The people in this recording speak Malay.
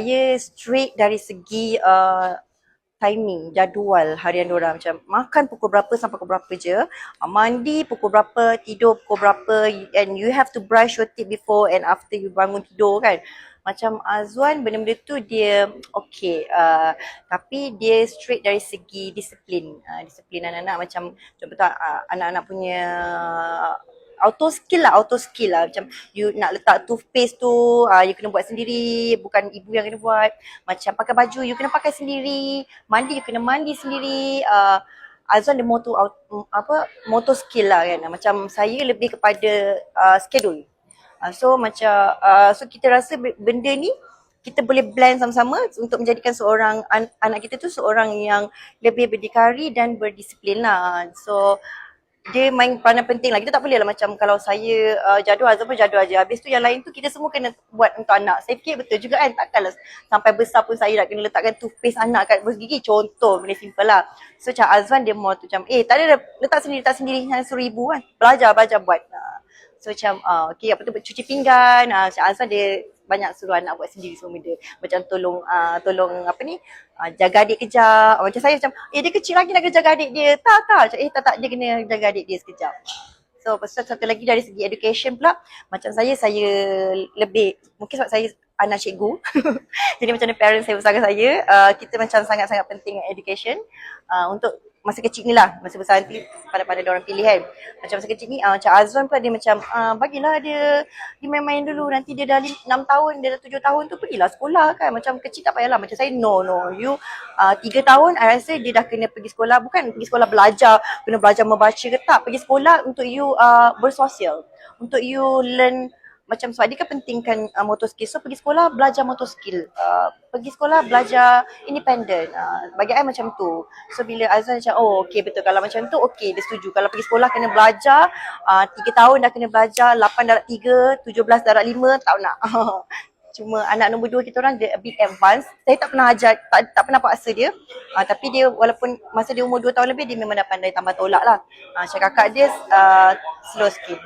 Saya strict dari segi timing, jadual harian diorang. Macam makan pukul berapa sampai pukul berapa je, mandi pukul berapa, tidur pukul berapa, and you have to brush your teeth before and after you bangun tidur kan. Macam Azwan benda-benda tu dia okay, tapi dia strict dari segi disiplin. Disiplin anak-anak macam contoh anak-anak punya auto skill lah macam you nak letak toothpaste tu you kena buat sendiri, bukan ibu yang kena buat. Macam pakai baju you kena pakai sendiri, mandi you kena mandi sendiri. Azwan dia motor skill lah kan. Macam saya lebih kepada schedule. So macam so kita rasa benda ni kita boleh blend sama-sama untuk menjadikan seorang anak kita tu seorang yang lebih berdikari dan berdisiplin lah. So dia main peranan penting lah. Kita tak boleh lah macam kalau saya jadual, Azam pun jadual je. Habis tu yang lain tu kita semua kena buat untuk anak. Saya fikir betul juga kan. Takkanlah sampai besar pun saya nak kena letakkan toothpaste anak kat berus gigi. Contoh benda simple lah. So macam Azwan dia mau tu macam tak ada letak sendiri yang suruh ibu kan. Belajar buat. So macam okay apa tu cuci pinggan. Macam Azwan dia banyak suruh anak buat sendiri semua benda. Macam tolong apa ni jaga adik kejap. Macam saya macam dia kecil lagi nak kena jaga adik dia. Tak. Macam tak dia kena jaga adik dia sekejap. So pasal satu lagi dari segi education pula, macam saya lebih mungkin sebab saya anak cikgu. Jadi macam parents saya besarkan saya, kita macam sangat-sangat penting education untuk masa kecil ni lah. Masa besar nanti pada diorang pilih kan. Macam masa kecil ni macam Azwan pula dia macam bagilah dia main-main dulu. Nanti dia dah 6 tahun, dia dah 7 tahun tu pergilah sekolah kan. Macam kecil tak payahlah. Macam saya no. You 3 tahun I rasa dia dah kena pergi sekolah. Bukan pergi sekolah belajar, kena belajar membaca ke tak. Pergi sekolah untuk you bersosial. Untuk you learn macam sebab dia kan pentingkan motor skill. So pergi sekolah belajar motor skill. Pergi sekolah belajar independent. Bagi I macam tu. So bila Azwan macam okay betul. Kalau macam tu okay dia setuju. Kalau pergi sekolah kena belajar 3 tahun dah kena belajar, 8 darab 3, 17 darab 5 tak nak. Cuma anak nombor 2 kita orang dia a bit advance. Saya tak pernah ajar, tak pernah paksa dia. Tapi dia walaupun masa dia umur 2 tahun lebih dia memang dah pandai tambah tolak lah. Macam kakak dia slow sikit.